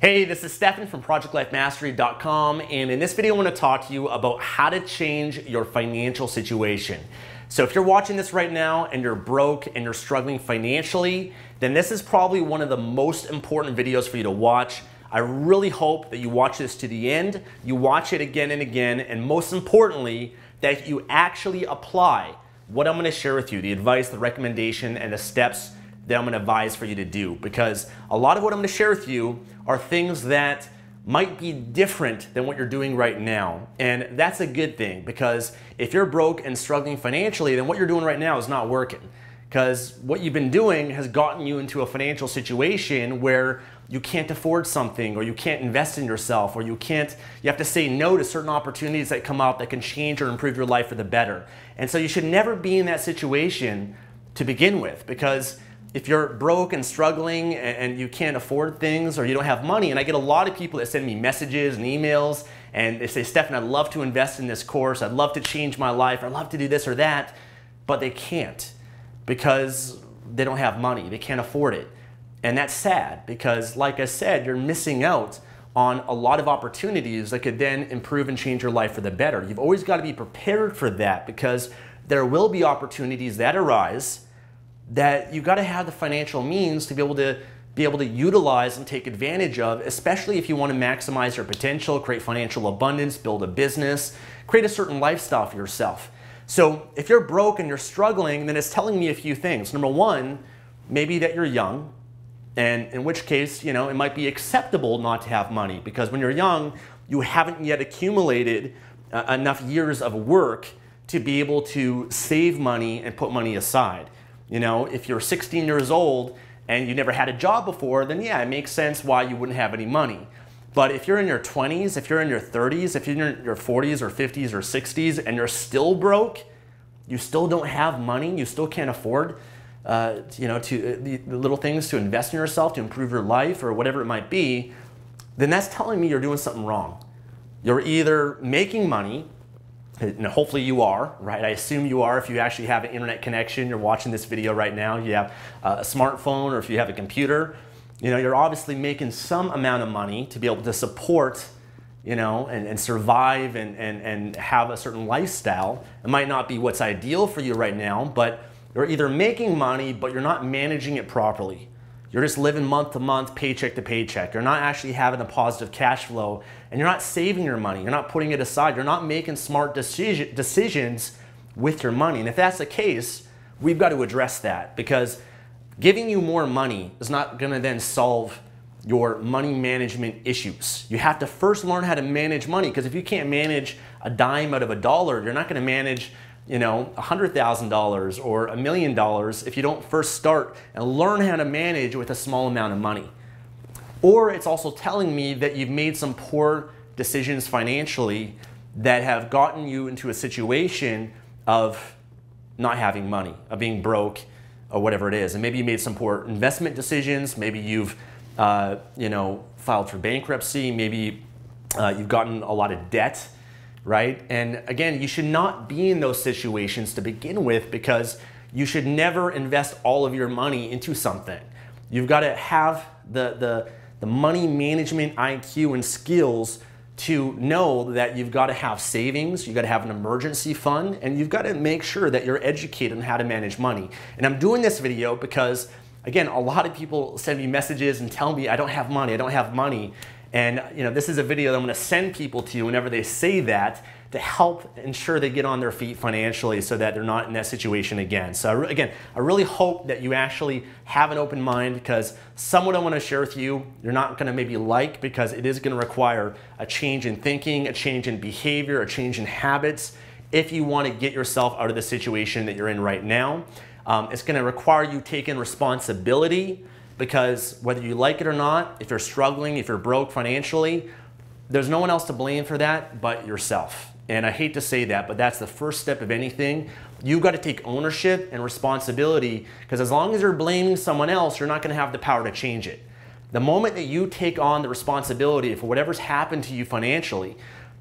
Hey, this is Stefan from ProjectLifeMastery.com, and in this video I want to talk to you about how to change your financial situation. So if you're watching this right now and you're broke and you're struggling financially, then this is probably one of the most important videos for you to watch. I really hope that you watch this to the end, you watch it again and again, and most importantly, that you actually apply what I'm going to share with you, the advice, the recommendation, and the steps that I'm going to advise for you to do, because a lot of what I'm going to share with you are things that might be different than what you're doing right now. And that's a good thing, because if you're broke and struggling financially, then what you're doing right now is not working, because what you've been doing has gotten you into a financial situation where you can't afford something, or you can't invest in yourself, or you have to say no to certain opportunities that come up that can change or improve your life for the better. And so you should never be in that situation to begin with, because if you're broke and struggling and you can't afford things or you don't have money, and I get a lot of people that send me messages and emails and they say, Stefan, I'd love to invest in this course, I'd love to change my life, I'd love to do this or that, but they can't because they don't have money, they can't afford it. And that's sad, because like I said, you're missing out on a lot of opportunities that could then improve and change your life for the better. You've always got to be prepared for that, because there will be opportunities that arise that you've got to have the financial means to be able to utilize and take advantage of, especially if you want to maximize your potential, create financial abundance, build a business, create a certain lifestyle for yourself. So if you're broke and you're struggling, then it's telling me a few things. Number one, maybe that you're young, and in which case, you know, it might be acceptable not to have money, because when you're young, you haven't yet accumulated enough years of work to be able to save money and put money aside. You know, if you're 16 years old and you never had a job before, then yeah, it makes sense why you wouldn't have any money. But if you're in your 20s, if you're in your 30s, if you're in your 40s or 50s or 60s and you're still broke, you still don't have money, you still can't afford the little things to invest in yourself, to improve your life or whatever it might be, then that's telling me you're doing something wrong. You're either making money, and hopefully you are, right? I assume you are if you actually have an internet connection, you're watching this video right now, you have a smartphone, or if you have a computer, you know, you're obviously making some amount of money to be able to support, you know, and survive and have a certain lifestyle. It might not be what's ideal for you right now, but you're either making money, but you're not managing it properly. You're just living month to month, paycheck to paycheck. You're not actually having a positive cash flow, and you're not saving your money. You're not putting it aside. You're not making smart decisions with your money. And if that's the case, we've got to address that, because giving you more money is not going to then solve your money management issues. You have to first learn how to manage money, because if you can't manage a dime out of a dollar, you're not going to manage, you know, $100,000 or $1 million if you don't first start and learn how to manage with a small amount of money. Or it's also telling me that you've made some poor decisions financially that have gotten you into a situation of not having money, of being broke, or whatever it is. And maybe you made some poor investment decisions, maybe you've filed for bankruptcy, maybe you've gotten a lot of debt, right? And again, you should not be in those situations to begin with, because you should never invest all of your money into something. You've got to have the money management IQ and skills to know that you've got to have savings, you've got to have an emergency fund, and you've got to make sure that you're educated on how to manage money. And I'm doing this video because, again, a lot of people send me messages and tell me I don't have money, I don't have money. And you know, this is a video that I'm going to send people to whenever they say that, to help ensure they get on their feet financially so that they're not in that situation again. So again, I really hope that you actually have an open mind, because some what I want to share with you, you're not going to maybe like, because it is going to require a change in thinking, a change in behavior, a change in habits if you want to get yourself out of the situation that you're in right now. It's going to require you taking responsibility, because whether you like it or not, if you're struggling, if you're broke financially, there's no one else to blame for that but yourself. And I hate to say that, but that's the first step of anything. You've got to take ownership and responsibility, because as long as you're blaming someone else, you're not going to have the power to change it. The moment that you take on the responsibility for whatever's happened to you financially,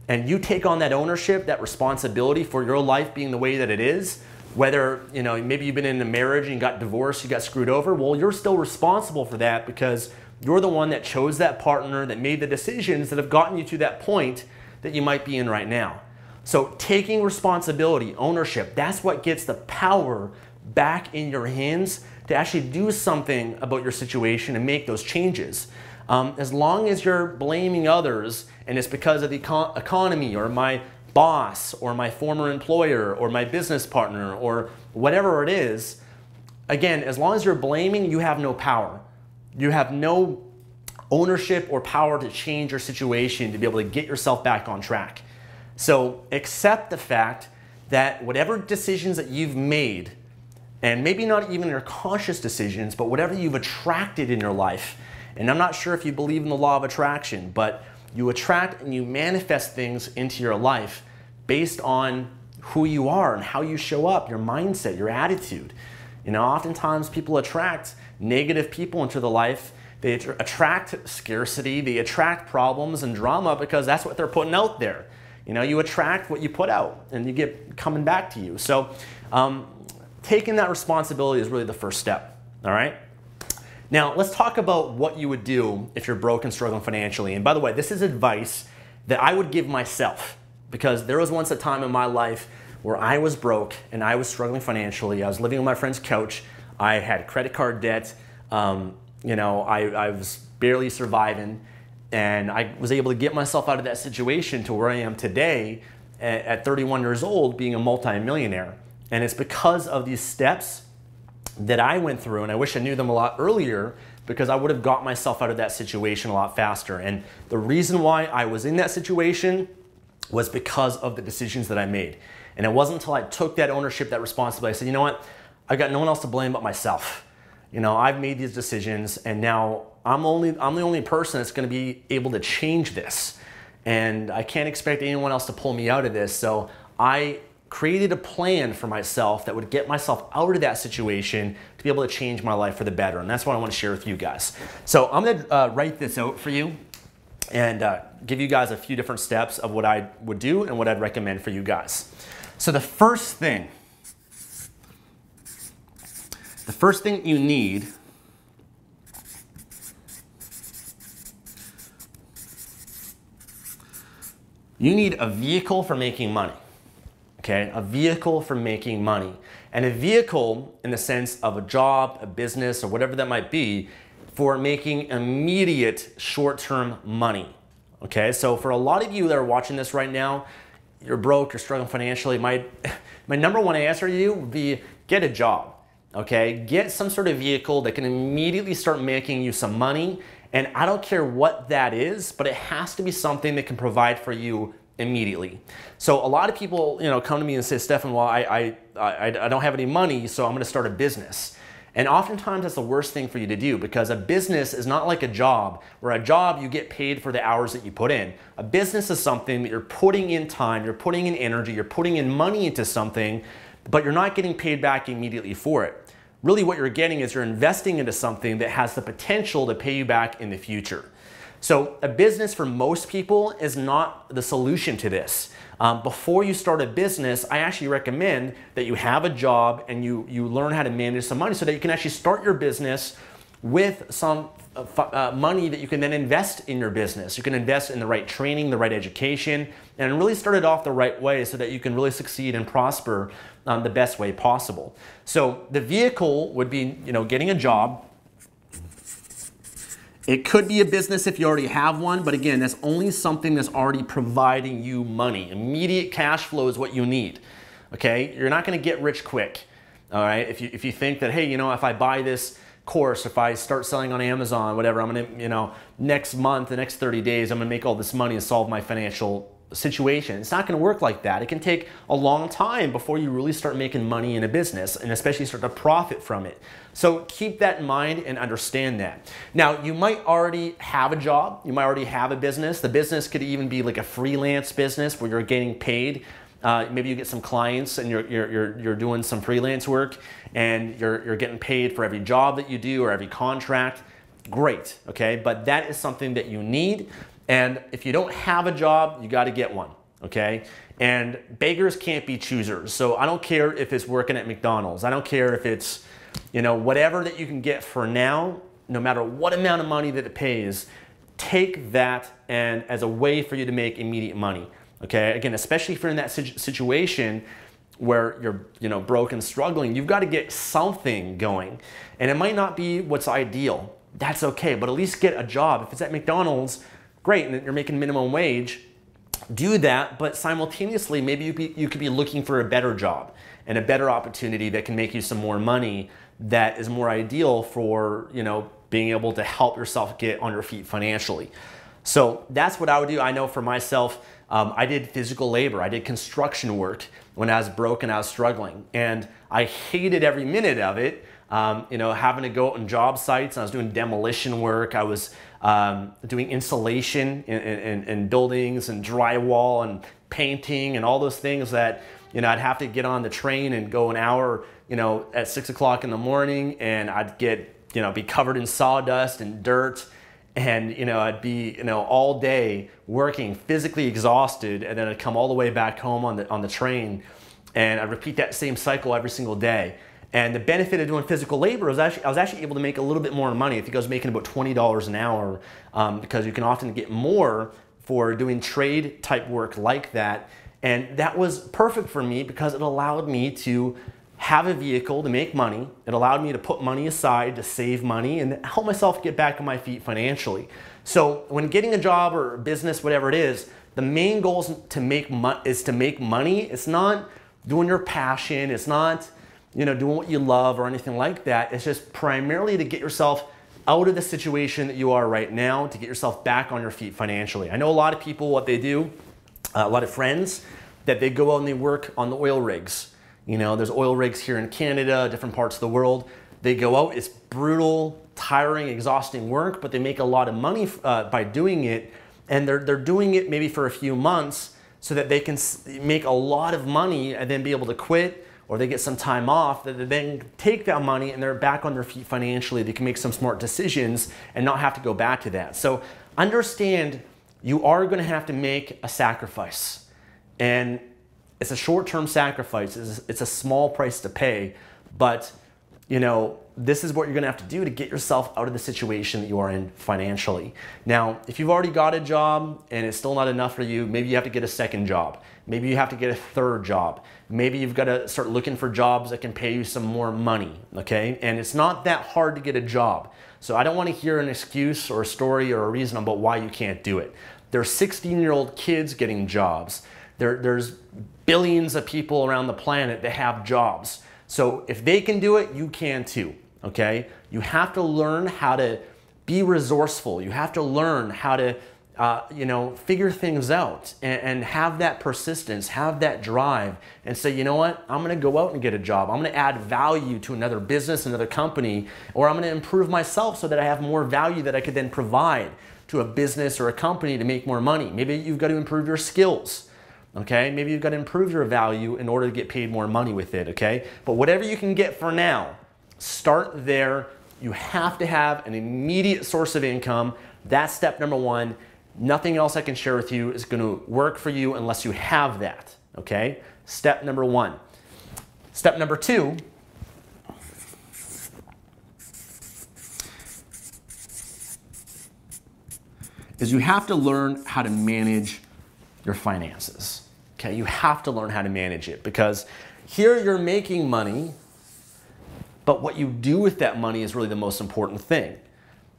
and you take on that ownership, that responsibility for your life being the way that it is, whether, you know, maybe you've been in a marriage and you got divorced, you got screwed over, well, you're still responsible for that, because You're the one that chose that partner, that made the decisions that have gotten you to that point that you might be in right now. So taking responsibility, ownership, that's what gets the power back in your hands to actually do something about your situation and make those changes. As long as you're blaming others and it's because of the economy or my boss or my former employer or my business partner or whatever it is, again, as long as you're blaming, you have no power. You have no ownership or power to change your situation to be able to get yourself back on track. So accept the fact that whatever decisions that you've made, and maybe not even your conscious decisions, but whatever you've attracted in your life, and I'm not sure if you believe in the law of attraction, but you attract and you manifest things into your life based on who you are and how you show up, your mindset, your attitude. You know, oftentimes people attract negative people into their life. They attract scarcity, they attract problems and drama because that's what they're putting out there. You know, you attract what you put out and you get coming back to you. So taking that responsibility is really the first step, all right? Now, let's talk about what you would do if you're broke and struggling financially. And by the way, this is advice that I would give myself because there was once a time in my life where I was broke and I was struggling financially. I was living on my friend's couch. I had credit card debt. You know, I was barely surviving, and I was able to get myself out of that situation to where I am today at 31 years old, being a multi-millionaire. And it's because of these steps that I went through, and I wish I knew them a lot earlier because I would have got myself out of that situation a lot faster. And the reason why I was in that situation was because of the decisions that I made. And it wasn't until I took that ownership, that responsibility, I said, you know what, I've got no one else to blame but myself. You know, I've made these decisions and now I'm the only person that's going to be able to change this. And I can't expect anyone else to pull me out of this. So I created a plan for myself that would get myself out of that situation to be able to change my life for the better. And that's what I want to share with you guys. So I'm going to write this out for you and give you guys a few different steps of what I would do and what I'd recommend for you guys. So the first thing you need a vehicle for making money. Okay, a vehicle for making money. And a vehicle in the sense of a job, a business, or whatever that might be for making immediate short-term money. Okay, so for a lot of you that are watching this right now, you're broke, you're struggling financially, my number one answer to you would be get a job. Okay, get some sort of vehicle that can immediately start making you some money. And I don't care what that is, but it has to be something that can provide for you immediately. So a lot of people, you know, come to me and say, Stefan, well, I don't have any money, so I'm going to start a business. And oftentimes that's the worst thing for you to do because a business is not like a job, where a job you get paid for the hours that you put in. A business is something that you're putting in time, you're putting in energy, you're putting in money into something, but you're not getting paid back immediately for it. Really what you're getting is you're investing into something that has the potential to pay you back in the future. So a business for most people is not the solution to this. Before you start a business, I actually recommend that you have a job and you learn how to manage some money so that you can actually start your business with some money that you can then invest in your business. You can invest in the right training, the right education, and really start it off the right way so that you can really succeed and prosper the best way possible. So the vehicle would be, you know, getting a job. It could be a business if you already have one, but again, that's only something that's already providing you money. Immediate cash flow is what you need, okay? You're not gonna get rich quick, all right? If you think that, hey, you know, if I buy this course, if I start selling on Amazon, whatever, I'm gonna, you know, next month, the next 30 days, I'm gonna make all this money and solve my financial situation. It's not going to work like that. It can take a long time before you really start making money in a business and especially start to profit from it. So keep that in mind and understand that. Now, you might already have a job. You might already have a business. The business could even be like a freelance business where you're getting paid. Maybe you get some clients and you're doing some freelance work and you're getting paid for every job that you do or every contract. Great, okay? But that is something that you need. And if you don't have a job, you got to get one, okay? And beggars can't be choosers. So I don't care if it's working at McDonald's. I don't care if it's, you know, whatever that you can get for now, no matter what amount of money that it pays, take that and as a way for you to make immediate money. Okay, again, especially if you're in that situation where you're broke and struggling, you've got to get something going. And it might not be what's ideal. That's okay, but at least get a job. If it's at McDonald's, great, and you're making minimum wage, do that, but simultaneously, maybe you could be looking for a better job and a better opportunity that can make you some more money that is more ideal for, being able to help yourself get on your feet financially. So that's what I would do. I know for myself, I did physical labor. I did construction work when I was broke and I was struggling. And I hated every minute of it, having to go out on job sites. I was doing demolition work. I was doing insulation in buildings and drywall and painting and all those things that, I'd have to get on the train and go an hour, at 6 o'clock in the morning, and I'd get, be covered in sawdust and dirt. And, I'd be, all day working, physically exhausted, and then I'd come all the way back home on the train, and I'd repeat that same cycle every single day. And the benefit of doing physical labor was I was actually able to make a little bit more money. I think I was making about $20 an hour, because you can often get more for doing trade type work like that. And that was perfect for me because it allowed me to have a vehicle to make money. It allowed me to put money aside to save money and help myself get back on my feet financially. So when getting a job or a business, whatever it is, the main goal is to make money. It's not doing your passion. It's not, doing what you love or anything like that. It's just primarily to get yourself out of the situation that you are right now, to get yourself back on your feet financially. I know a lot of people, what they do, a lot of friends, that they go out and they work on the oil rigs. There's oil rigs here in Canada, different parts of the world. They go out, it's brutal, tiring, exhausting work, but they make a lot of money by doing it. And they're doing it maybe for a few months so that they can make a lot of money and then be able to quit, or they get some time off, that they then take that money and they're back on their feet financially. They can make some smart decisions and not have to go back to that. So understand you are going to have to make a sacrifice. And it's a short-term sacrifice. It's a small price to pay, but this is what you're gonna have to do to get yourself out of the situation that you are in financially. Now, if you've already got a job and it's still not enough for you, maybe you have to get a second job. Maybe you have to get a third job. Maybe you've got to start looking for jobs that can pay you some more money, okay? And it's not that hard to get a job. So I don't want to hear an excuse or a story or a reason about why you can't do it. There's 16-year-old kids getting jobs. There's billions of people around the planet that have jobs. So if they can do it, you can too, okay? You have to learn how to be resourceful. You have to learn how to, figure things out and have that persistence, have that drive, and say, you know what, I'm gonna go out and get a job. I'm gonna add value to another business, another company, or I'm gonna improve myself so that I have more value that I could then provide to a business or a company to make more money. Maybe you've got to improve your skills. Okay, maybe you've got to improve your value in order to get paid more money with it, okay? But whatever you can get for now, start there. You have to have an immediate source of income. That's step number one. Nothing else I can share with you is going to work for you unless you have that, okay? Step number one. Step number two is you have to learn how to manage your finances. Okay, you have to learn how to manage it, because here you're making money, but what you do with that money is really the most important thing.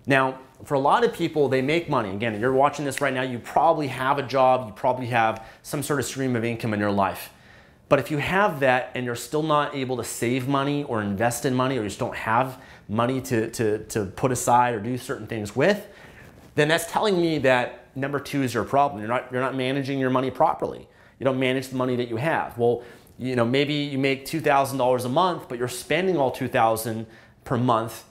Now, for a lot of people, they make money. Again, if you're watching this right now, you probably have a job, you probably have some sort of stream of income in your life. But if you have that and you're still not able to save money or invest in money, or you just don't have money to put aside or do certain things with, then that's telling me that number two is your problem. You're not managing your money properly. You don't manage the money that you have. Well, maybe you make $2,000 a month, but you're spending all $2,000 per month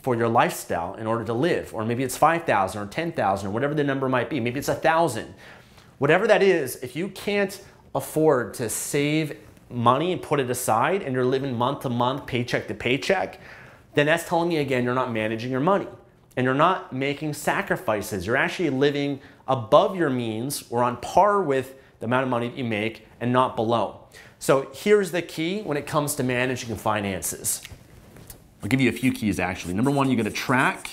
for your lifestyle in order to live. Or maybe it's $5,000 or $10,000 or whatever the number might be. Maybe it's $1,000. Whatever that is, if you can't afford to save money and put it aside and you're living month to month, paycheck to paycheck, then that's telling me again, you're not managing your money. And you're not making sacrifices. You're actually living above your means or on par with the amount of money that you make and not below. So here's the key when it comes to managing finances. I'll give you a few keys actually. Number one, you got to track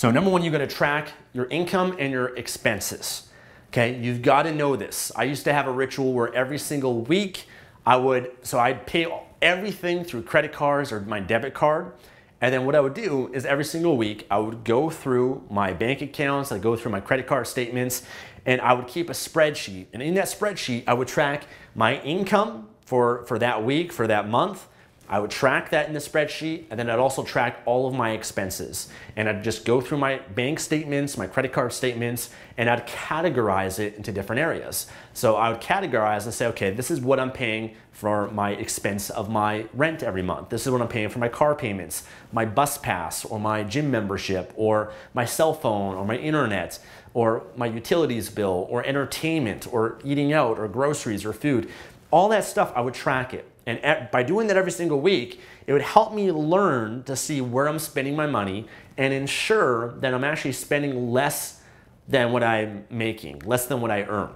So number one, you gotta track your income and your expenses. Okay, you've gotta know this. I used to have a ritual where every single week I'd pay everything through credit cards or my debit card. And then what I would do is every single week, I would go through my bank accounts, I'd go through my credit card statements, and I would keep a spreadsheet. And in that spreadsheet, I would track my income for that week, for that month. I would track that in the spreadsheet, and then I'd also track all of my expenses. And I'd just go through my bank statements, my credit card statements, and I'd categorize it into different areas. So I would categorize and say, okay, this is what I'm paying for my expense of my rent every month. This is what I'm paying for my car payments, my bus pass, or my gym membership, or my cell phone, or my internet, or my utilities bill, or entertainment, or eating out, or groceries, or food. All that stuff, I would track it. And by doing that every single week, it would help me learn to see where I'm spending my money and ensure that I'm actually spending less than what I'm making, less than what I earn.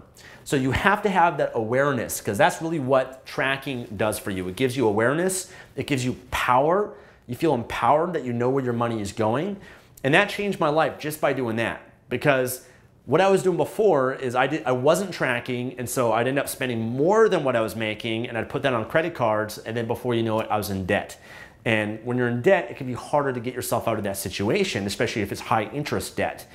So you have to have that awareness, because that's really what tracking does for you. It gives you awareness, it gives you power. You feel empowered that you know where your money is going. And that changed my life just by doing that, because what I was doing before is I wasn't tracking, and so I'd end up spending more than what I was making, and I'd put that on credit cards, and then before you know it, I was in debt. And when you're in debt, it can be harder to get yourself out of that situation, especially if it's high interest debt.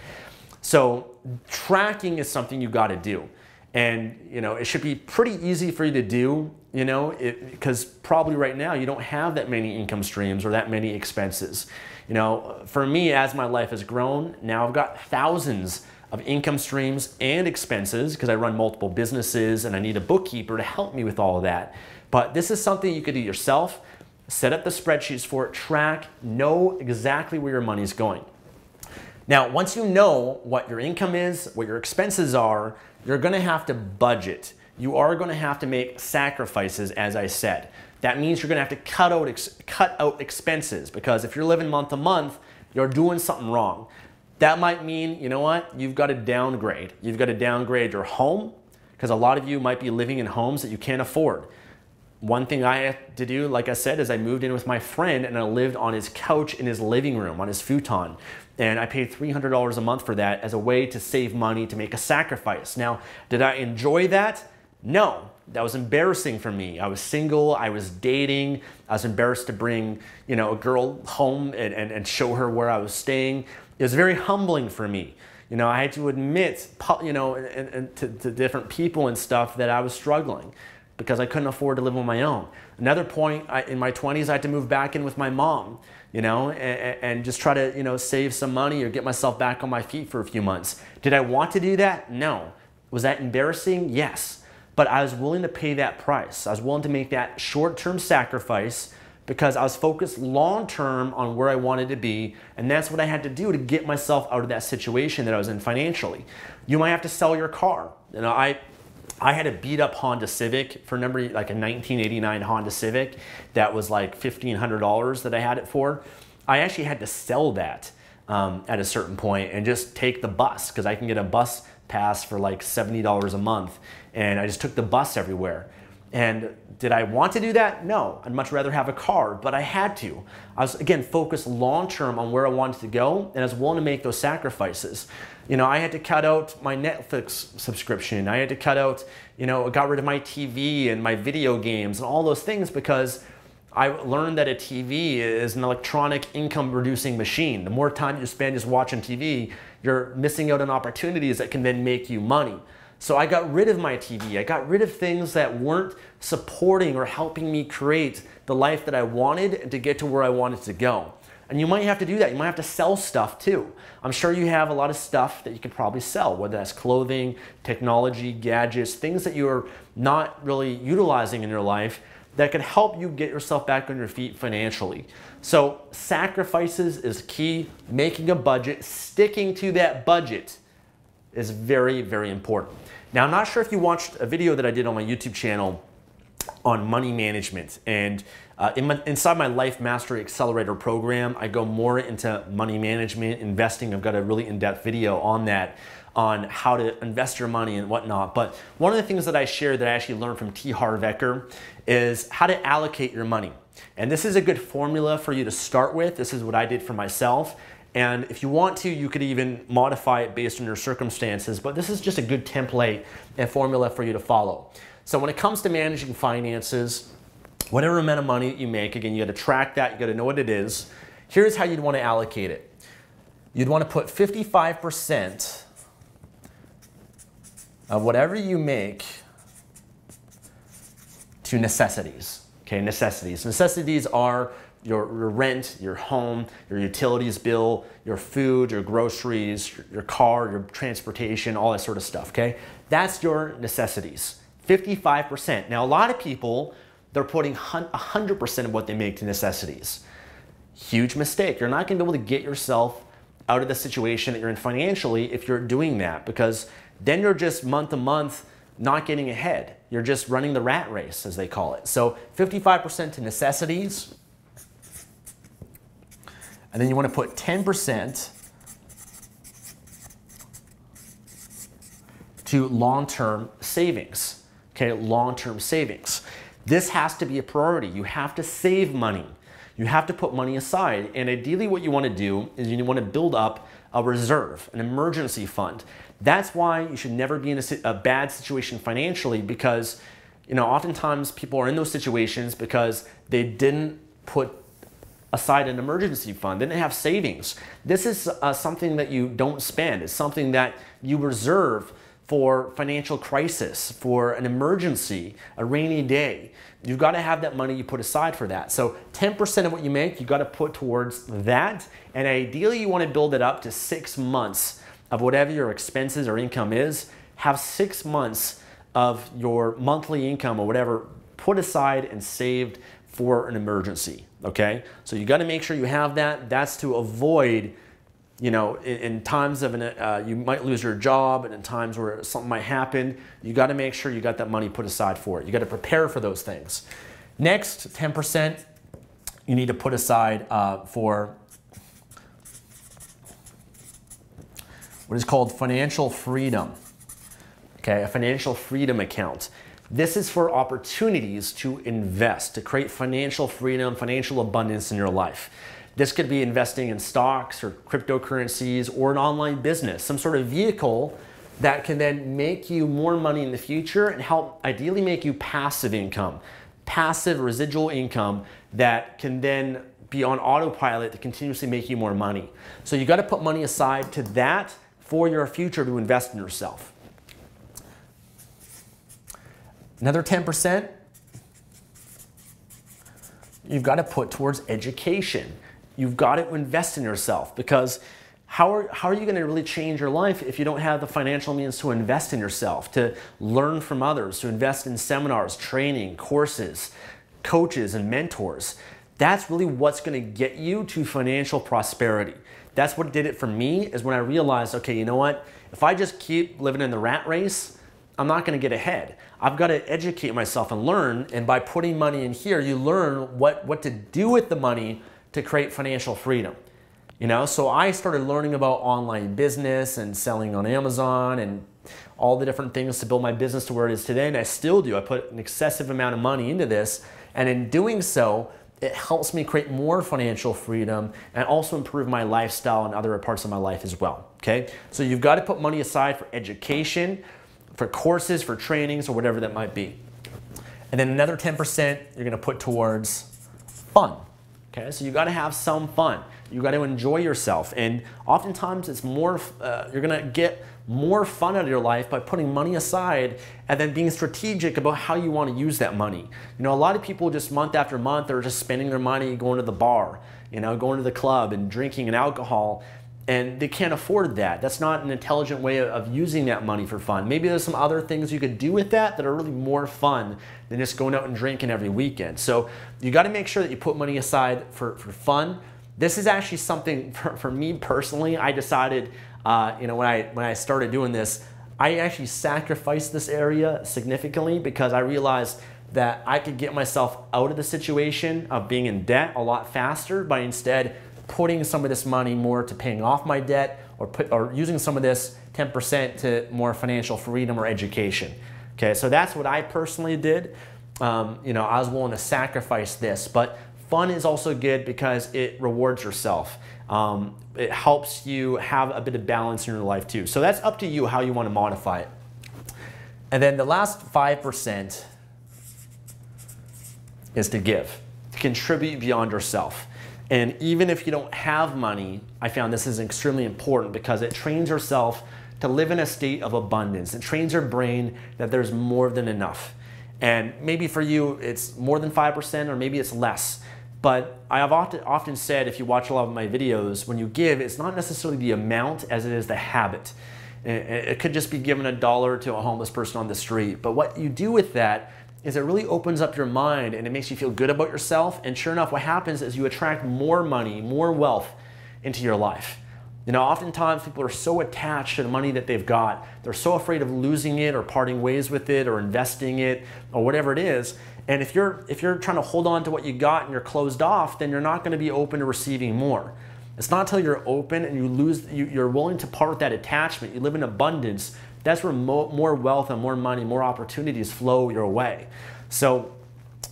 So tracking is something you gotta do. And it should be pretty easy for you to do, because probably right now you don't have that many income streams or that many expenses. For me, as my life has grown, now I've got thousands of income streams and expenses because I run multiple businesses and I need a bookkeeper to help me with all of that. But this is something you could do yourself. Set up the spreadsheets for it, track, know exactly where your money is going. Now, once you know what your income is, what your expenses are, you're gonna have to budget. You are gonna have to make sacrifices, as I said. That means you're gonna have to cut out expenses, because if you're living month to month, you're doing something wrong. That might mean, you've got to downgrade. You've got to downgrade your home, because a lot of you might be living in homes that you can't afford. One thing I had to do, like I said, is I moved in with my friend and I lived on his couch in his living room, on his futon. And I paid $300 a month for that as a way to save money, to make a sacrifice. Now, did I enjoy that? No. That was embarrassing for me. I was single, I was dating, I was embarrassed to bring, a girl home and show her where I was staying. It was very humbling for me. I had to admit, to different people and stuff that I was struggling because I couldn't afford to live on my own. Another point, in my 20s, I had to move back in with my mom, and just try to, save some money or get myself back on my feet for a few months. Did I want to do that? No. Was that embarrassing? Yes. But I was willing to pay that price. I was willing to make that short-term sacrifice because I was focused long-term on where I wanted to be, and that's what I had to do to get myself out of that situation that I was in financially. You might have to sell your car. I had a beat-up Honda Civic for a number, like a 1989 Honda Civic that was like $1,500 that I had it for. I actually had to sell that at a certain point and just take the bus, because I can get a bus pass for like $70 a month, and I just took the bus everywhere. And did I want to do that? No, I'd much rather have a car, but I had to. I was, again, focused long-term on where I wanted to go, and I was willing to make those sacrifices. I had to cut out my Netflix subscription. I had to cut out, I got rid of my TV and my video games and all those things, because I learned that a TV is an electronic income-producing machine. The more time you spend just watching TV, you're missing out on opportunities that can then make you money. So I got rid of my TV. I got rid of things that weren't supporting or helping me create the life that I wanted and to get to where I wanted to go. And you might have to do that. You might have to sell stuff too. I'm sure you have a lot of stuff that you could probably sell, whether that's clothing, technology, gadgets, things that you're not really utilizing in your life that could help you get yourself back on your feet financially. So sacrifices is key. Making a budget, sticking to that budget is very, very important. Now, I'm not sure if you watched a video that I did on my YouTube channel on money management, and inside my Life Mastery Accelerator program, I go more into money management, investing. I've got a really in-depth video on that, on how to invest your money and whatnot. But one of the things that I share that I actually learned from T. Harv Eker is how to allocate your money. And this is a good formula for you to start with. This is what I did for myself. And if you want to, you could even modify it based on your circumstances, but this is just a good template and formula for you to follow. So when it comes to managing finances, whatever amount of money that you make, again, you got to track that, you got to know what it is. Here's how you'd want to allocate it. You'd want to put 55% of whatever you make to necessities. Okay, necessities. Necessities are your rent, your home, your utilities bill, your food, your groceries, your car, your transportation, all that sort of stuff, okay? That's your necessities, 55%. Now, a lot of people, they're putting 100% of what they make to necessities. Huge mistake. You're not gonna be able to get yourself out of the situation that you're in financially if you're doing that, because then you're just month to month not getting ahead. You're just running the rat race, as they call it. So 55% to necessities. And then you want to put 10% to long-term savings. Okay, long-term savings. This has to be a priority. You have to save money. You have to put money aside. And ideally what you want to do is you want to build up a reserve, an emergency fund. That's why you should never be in a bad situation financially, because oftentimes people are in those situations because they didn't put aside an emergency fund, they didn't have savings. This is something that you don't spend. It's something that you reserve for financial crisis, for an emergency, a rainy day. You've got to have that money you put aside for that. So 10% of what you make, you've got to put towards that. And ideally you want to build it up to 6 months of whatever your expenses or income is. Have 6 months of your monthly income or whatever put aside and saved for an emergency, okay? So you got to make sure you have that. That's to avoid, in times of you might lose your job, and in times where something might happen, you got to make sure you got that money put aside for it. You got to prepare for those things. Next, 10% you need to put aside for what is called financial freedom. Okay, a financial freedom account. This is for opportunities to invest, to create financial freedom, financial abundance in your life. This could be investing in stocks or cryptocurrencies or an online business, some sort of vehicle that can then make you more money in the future and help ideally make you passive income, passive residual income that can then be on autopilot to continuously make you more money. So you got to put money aside to that for your future to invest in yourself. Another 10%, you've got to put towards education. You've got to invest in yourself, because how are you going to really change your life if you don't have the financial means to invest in yourself, to learn from others, to invest in seminars, training, courses, coaches, and mentors? That's really what's going to get you to financial prosperity. That's what did it for me, is when I realized, okay, you know what? If I just keep living in the rat race, I'm not going to get ahead. I've got to educate myself and learn, and by putting money in here, you learn what to do with the money to create financial freedom. So I started learning about online business and selling on Amazon and all the different things to build my business to where it is today, and I still do. I put an excessive amount of money into this, and in doing so, it helps me create more financial freedom and also improve my lifestyle and other parts of my life as well, okay? So you've got to put money aside for education, for courses, for trainings, or whatever that might be. And then another 10% you're going to put towards fun. Okay, so you got to have some fun. You got to enjoy yourself, and oftentimes it's more. You're going to get more fun out of your life by putting money aside and then being strategic about how you want to use that money. A lot of people just month after month are just spending their money going to the bar, going to the club and drinking and alcohol. And they can't afford that. That's not an intelligent way of using that money for fun. Maybe there's some other things you could do with that are really more fun than just going out and drinking every weekend. So you got to make sure that you put money aside for fun. This is actually something for me personally. I decided, when I started doing this, I actually sacrificed this area significantly, because I realized that I could get myself out of the situation of being in debt a lot faster by instead putting some of this money more to paying off my debt, or using some of this 10% to more financial freedom or education. Okay, so that's what I personally did. I was willing to sacrifice this, but Fun is also good because it rewards yourself. It helps you have a bit of balance in your life too. So that's up to you how you want to modify it. And then the last 5% is to give, to contribute beyond yourself. And even if you don't have money, I found this is extremely important because it trains yourself to live in a state of abundance. It trains your brain that there's more than enough. And maybe for you, it's more than 5% or maybe it's less. But I have often said, if you watch a lot of my videos, when you give, it's not necessarily the amount as it is the habit. It could just be giving $1 to a homeless person on the street. But what you do with that is it really opens up your mind and it makes you feel good about yourself. And sure enough, what happens is you attract more money, more wealth into your life. You know, oftentimes people are so attached to the money that they've got. They're so afraid of losing it or parting ways with it or investing it or whatever it is. And if you're trying to hold on to what you got and you're closed off, then you're not going to be open to receiving more. It's not until you're open and you're willing to part with that attachment, you live in abundance, that's where more wealth and more money, more opportunities flow your way. So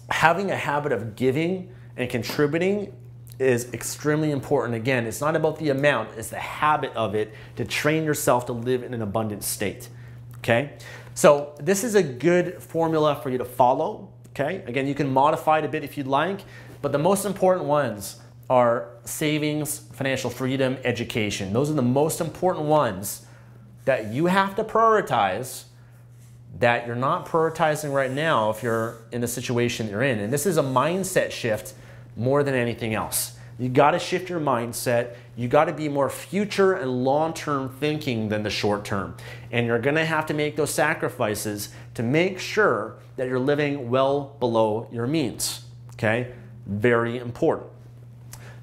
having a habit of giving and contributing is extremely important. Again, it's not about the amount, it's the habit of it to train yourself to live in an abundant state. Okay? So this is a good formula for you to follow. Okay? Again, you can modify it a bit if you'd like, but the most important ones are savings, financial freedom, education. Those are the most important ones that you have to prioritize that you're not prioritizing right now if you're in the situation you're in. And this is a mindset shift more than anything else. You got to shift your mindset. You got to be more future and long-term thinking than the short term. And you're going to have to make those sacrifices to make sure that you're living well below your means. Okay? Very important.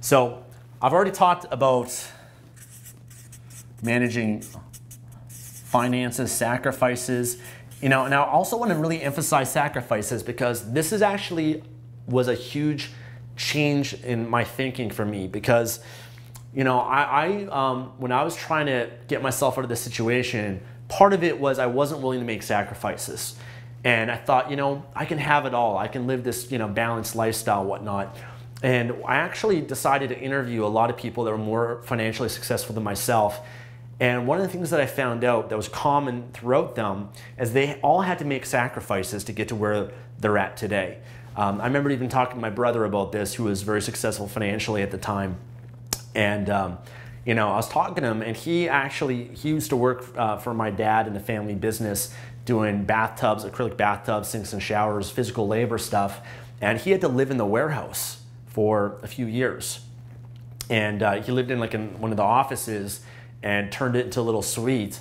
So I've already talked about managing finances, sacrifices. You know, and I also want to really emphasize sacrifices because this is was a huge change in my thinking for me because, you know, when I was trying to get myself out of this situation, part of it was I wasn't willing to make sacrifices. And I thought, you know, I can have it all. I can live this, you know, balanced lifestyle, whatnot. And I actually decided to interview a lot of people that were more financially successful than myself. And one of the things that I found out that was common throughout them is they all had to make sacrifices to get to where they're at today. I remember even talking to my brother about this, who was very successful financially at the time. And you know, I was talking to him, and he used to work for my dad in the family business, doing bathtubs, acrylic bathtubs, sinks and showers, physical labor stuff. And he had to live in the warehouse for a few years. And he lived in one of the offices and turned it into a little suite.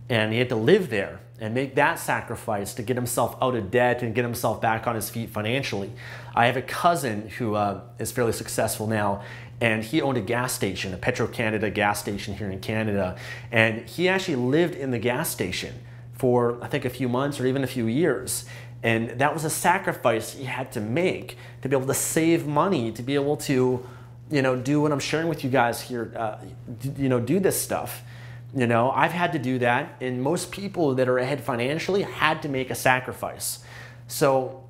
And he had to live there and make that sacrifice to get himself out of debt and get himself back on his feet financially. I have a cousin who is fairly successful now, and he owned a gas station, a Petro-Canada gas station here in Canada. And he actually lived in the gas station for, I think, a few months or even a few years. And that was a sacrifice he had to make to be able to save money, to be able to, you know, do what I'm sharing with you guys here, you know, do this stuff. You know, I've had to do that, and most people that are ahead financially had to make a sacrifice. So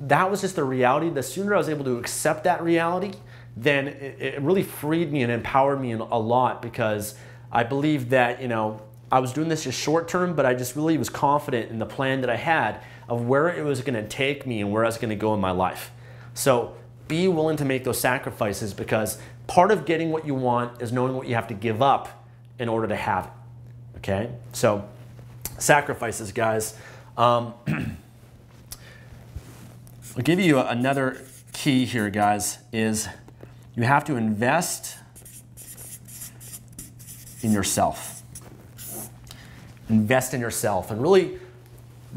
that was just the reality. The sooner I was able to accept that reality, then it really freed me and empowered me a lot, because I believed that, you know, I was doing this just short term, but I just really was confident in the plan that I had of where it was going to take me and where I was going to go in my life. So be willing to make those sacrifices, because part of getting what you want is knowing what you have to give up in order to have it. Okay? So sacrifices, guys. I'll give you another key here, guys, is you have to invest in yourself. Invest in yourself. And really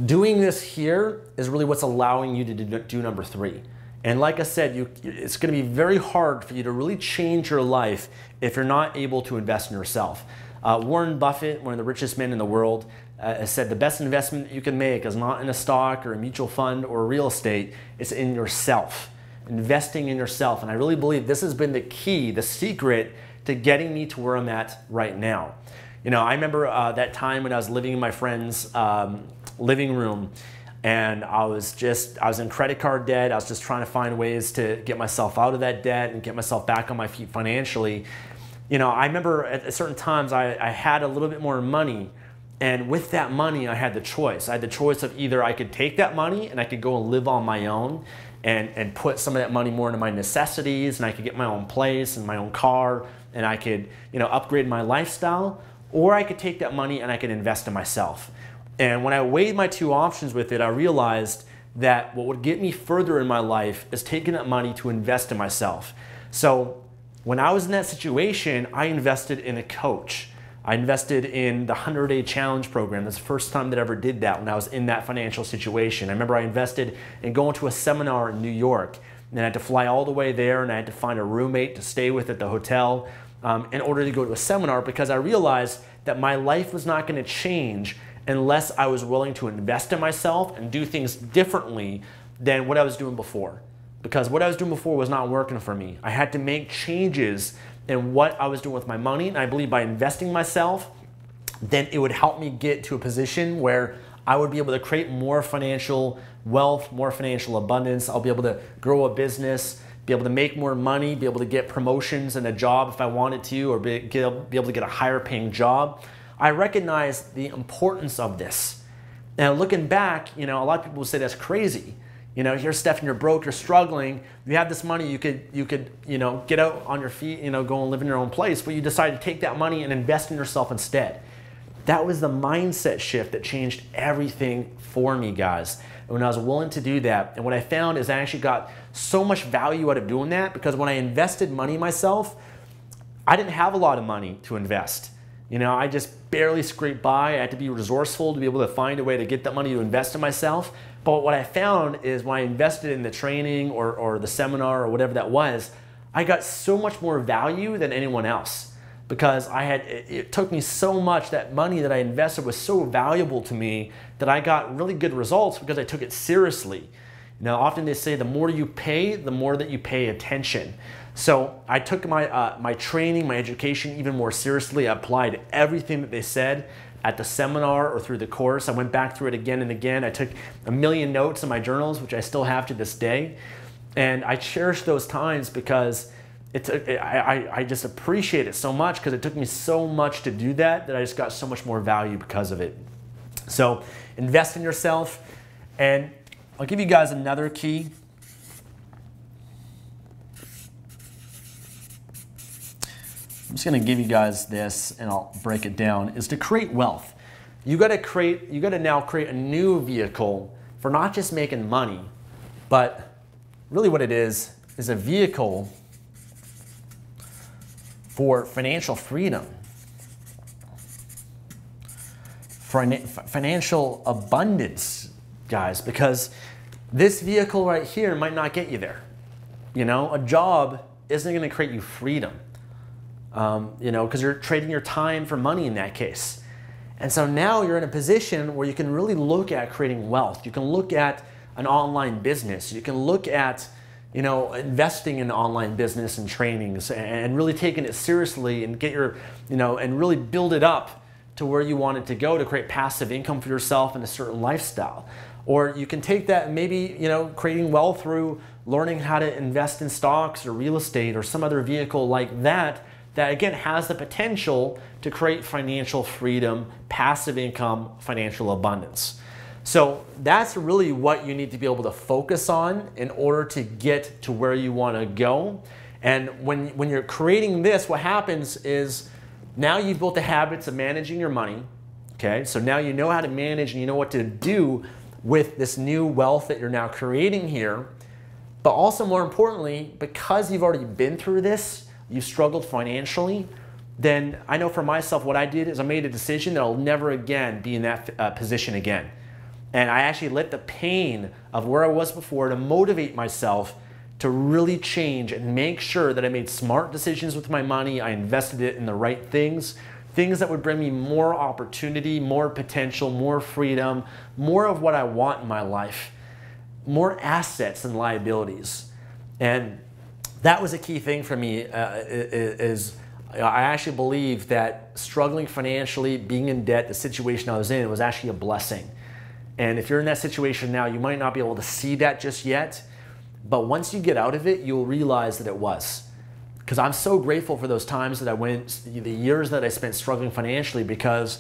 doing this here is really what's allowing you to do number 3. And like I said, it's going to be very hard for you to really change your life if you're not able to invest in yourself. Warren Buffett, one of the richest men in the world, has said the best investment you can make is not in a stock or a mutual fund or real estate, it's in yourself. Investing in yourself. And I really believe this has been the key, the secret to getting me to where I'm at right now. You know, I remember that time when I was living in my friend's living room. And I was in credit card debt. I was just trying to find ways to get myself out of that debt and get myself back on my feet financially. You know, I remember at certain times I had a little bit more money, and with that money I had the choice. I had the choice of either I could take that money and I could go and live on my own and put some of that money more into my necessities, and I could get my own place and my own car, and I could, you know, upgrade my lifestyle, or I could take that money and I could invest in myself. And when I weighed my two options with it, I realized that what would get me further in my life is taking that money to invest in myself. So when I was in that situation, I invested in a coach. I invested in the 100-Day Challenge program. That's the first time that I ever did that, when I was in that financial situation. I remember I invested in going to a seminar in New York, and I had to fly all the way there, and I had to find a roommate to stay with at the hotel in order to go to a seminar, because I realized that my life was not going to change unless I was willing to invest in myself and do things differently than what I was doing before. Because what I was doing before was not working for me. I had to make changes in what I was doing with my money, and I believe by investing in myself, then it would help me get to a position where I would be able to create more financial wealth, more financial abundance. I'll be able to grow a business, be able to make more money, be able to get promotions in a job if I wanted to, or be able to get a higher paying job. I recognize the importance of this. Now looking back, you know, a lot of people say that's crazy. You know, here's Stephen, you're broke, you're struggling, you have this money, you could, you know, get out on your feet, you know, go and live in your own place, but you decided to take that money and invest in yourself instead. That was the mindset shift that changed everything for me, guys. And when I was willing to do that, and what I found is I actually got so much value out of doing that, because when I invested money myself, I didn't have a lot of money to invest. You know, I just barely scraped by. I had to be resourceful to be able to find a way to get that money to invest in myself. But what I found is when I invested in the training or the seminar or whatever that was, I got so much more value than anyone else, because it took me so much, that money that I invested was so valuable to me that I got really good results because I took it seriously. Now, often they say the more you pay, the more that you pay attention. So I took my training, my education even more seriously. I applied everything that they said at the seminar or through the course. I went back through it again and again. I took a million notes in my journals, which I still have to this day. And I cherish those times because I just appreciate it so much, because it took me so much to do that I just got so much more value because of it. So invest in yourself. And I'll give you guys another key. I'm just going to give you guys this, and I'll break it down, is to create wealth. You got to now create a new vehicle for not just making money, but really what it is a vehicle for financial freedom, financial abundance, guys, because this vehicle right here might not get you there. You know, a job isn't going to create you freedom. You know, because you're trading your time for money in that case. And so now you're in a position where you can really look at creating wealth. You can look at an online business. You can look at, you know, investing in online business and trainings, and really taking it seriously and get your, you know, and really build it up to where you want it to go to create passive income for yourself and a certain lifestyle. Or you can take that and maybe, you know, creating wealth through learning how to invest in stocks or real estate or some other vehicle like that, that again has the potential to create financial freedom, passive income, financial abundance. So that's really what you need to be able to focus on in order to get to where you want to go. And when you're creating this, what happens is now you've built the habits of managing your money. Okay, so now you know how to manage and you know what to do with this new wealth that you're now creating here. But also more importantly, because you've already been through this, you've struggled financially, then I know for myself what I did is I made a decision that I'll never again be in that position again. And I actually let the pain of where I was before to motivate myself to really change and make sure that I made smart decisions with my money. I invested it in the right things, things that would bring me more opportunity, more potential, more freedom, more of what I want in my life, more assets and liabilities. And that was a key thing for me, is I actually believe that struggling financially, being in debt, the situation I was in, was actually a blessing. And if you're in that situation now, you might not be able to see that just yet, but once you get out of it, you'll realize that it was. Because I'm so grateful for those times that I went, the years that I spent struggling financially, because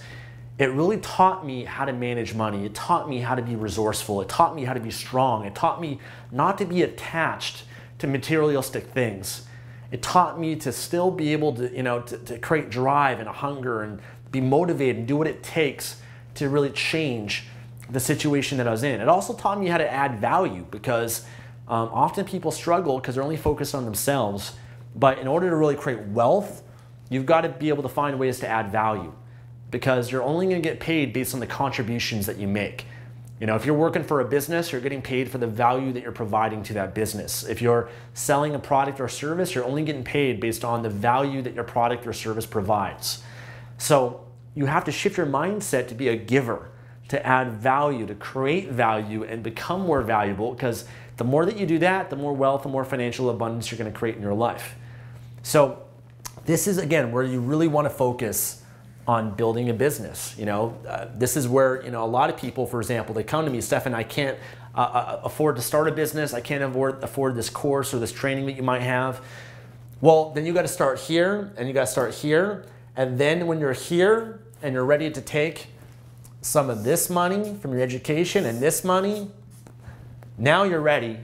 it really taught me how to manage money. It taught me how to be resourceful. It taught me how to be strong. It taught me not to be attached to materialistic things. It taught me to still be able to, to create drive and a hunger and be motivated and do what it takes to really change the situation that I was in. It also taught me how to add value, because often people struggle because they're only focused on themselves. But in order to really create wealth, you've got to be able to find ways to add value, because you're only going to get paid based on the contributions that you make. If you're working for a business, you're getting paid for the value that you're providing to that business. If you're selling a product or service, you're only getting paid based on the value that your product or service provides. So you have to shift your mindset to be a giver, to add value, to create value and become more valuable, because the more that you do that, the more wealth, the more financial abundance you're going to create in your life. So this is, again, where you really want to focus on building a business. This is where, a lot of people, for example, they come to me, Stefan, I can't afford to start a business. I can't afford this course or this training that you might have. Well, then you got to start here and you got to start here. And then when you're here and you're ready to take some of this money from your education and this money, now you're ready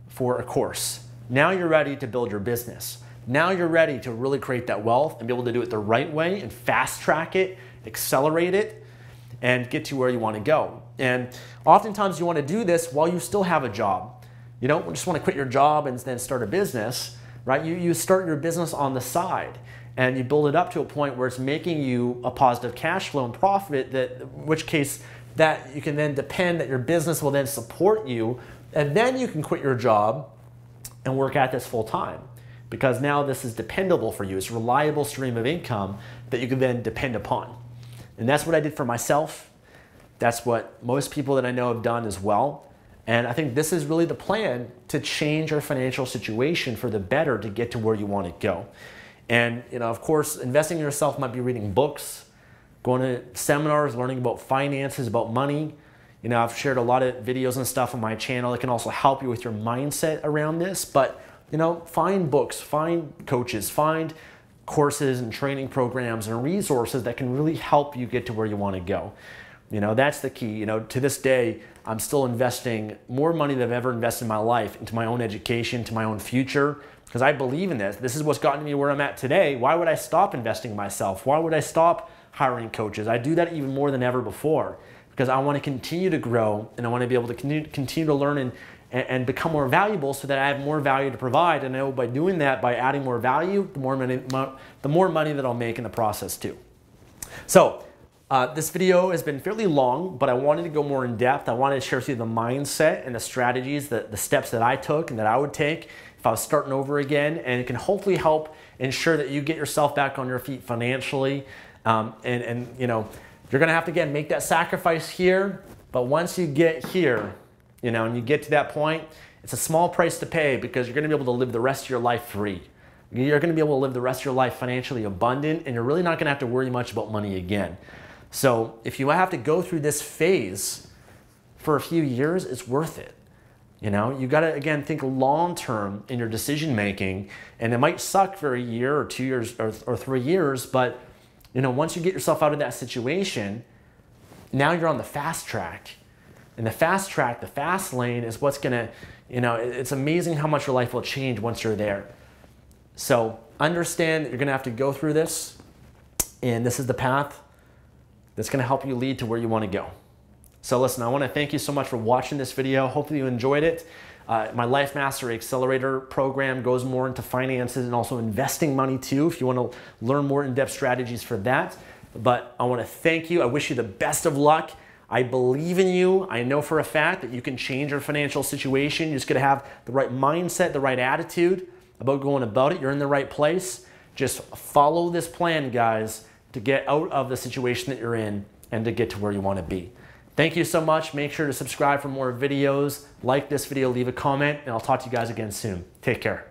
for a course. Now you're ready to build your business. Now you're ready to really create that wealth and be able to do it the right way and fast track it, accelerate it, and get to where you want to go. And oftentimes you want to do this while you still have a job. You don't just want to quit your job and then start a business, right? You start your business on the side and you build it up to a point where it's making you a positive cash flow and profit, in which case that you can then depend that your business will then support you, and then you can quit your job and work at this full time. Because now this is dependable for you. It's a reliable stream of income that you can then depend upon. And that's what I did for myself. That's what most people that I know have done as well. And I think this is really the plan to change your financial situation for the better to get to where you want to go. And of course, investing in yourself might be reading books, going to seminars, learning about finances, about money. I've shared a lot of videos and stuff on my channel that can also help you with your mindset around this. But find books, find coaches, find courses and training programs and resources that can really help you get to where you want to go. That's the key. To this day, I'm still investing more money than I've ever invested in my life into my own education, to my own future, because I believe in this. This is what's gotten me where I'm at today. Why would I stop investing in myself? Why would I stop hiring coaches? I do that even more than ever before, because I want to continue to grow and I want to be able to continue to learn and become more valuable, so that I have more value to provide. And I know by doing that, by adding more value, the more money that I'll make in the process too. So this video has been fairly long, but I wanted to go more in depth. I wanted to share with you the mindset and the strategies, the steps that I took and that I would take if I was starting over again. And it can hopefully help ensure that you get yourself back on your feet financially. You're gonna have to, again, make that sacrifice here, but once you get here, and you get to that point, it's a small price to pay, because you're going to be able to live the rest of your life free. You're going to be able to live the rest of your life financially abundant, and you're really not going to have to worry much about money again. So if you have to go through this phase for a few years, it's worth it. You got to, again, think long-term in your decision making, and it might suck for a year or 2 years or 3 years, but once you get yourself out of that situation, now you're on the fast track. And the fast track, the fast lane, is what's gonna, it's amazing how much your life will change once you're there. So understand that you're gonna have to go through this, and this is the path that's gonna help you lead to where you wanna go. So listen, I wanna thank you so much for watching this video. Hopefully you enjoyed it. My Life Mastery Accelerator program goes more into finances and also investing money too, if you wanna learn more in-depth strategies for that. But I wanna thank you. I wish you the best of luck. I believe in you. I know for a fact that you can change your financial situation. You're just gonna have the right mindset, the right attitude about going about it. You're in the right place. Just follow this plan, guys, to get out of the situation that you're in and to get to where you wanna be. Thank you so much. Make sure to subscribe for more videos. Like this video, leave a comment, and I'll talk to you guys again soon. Take care.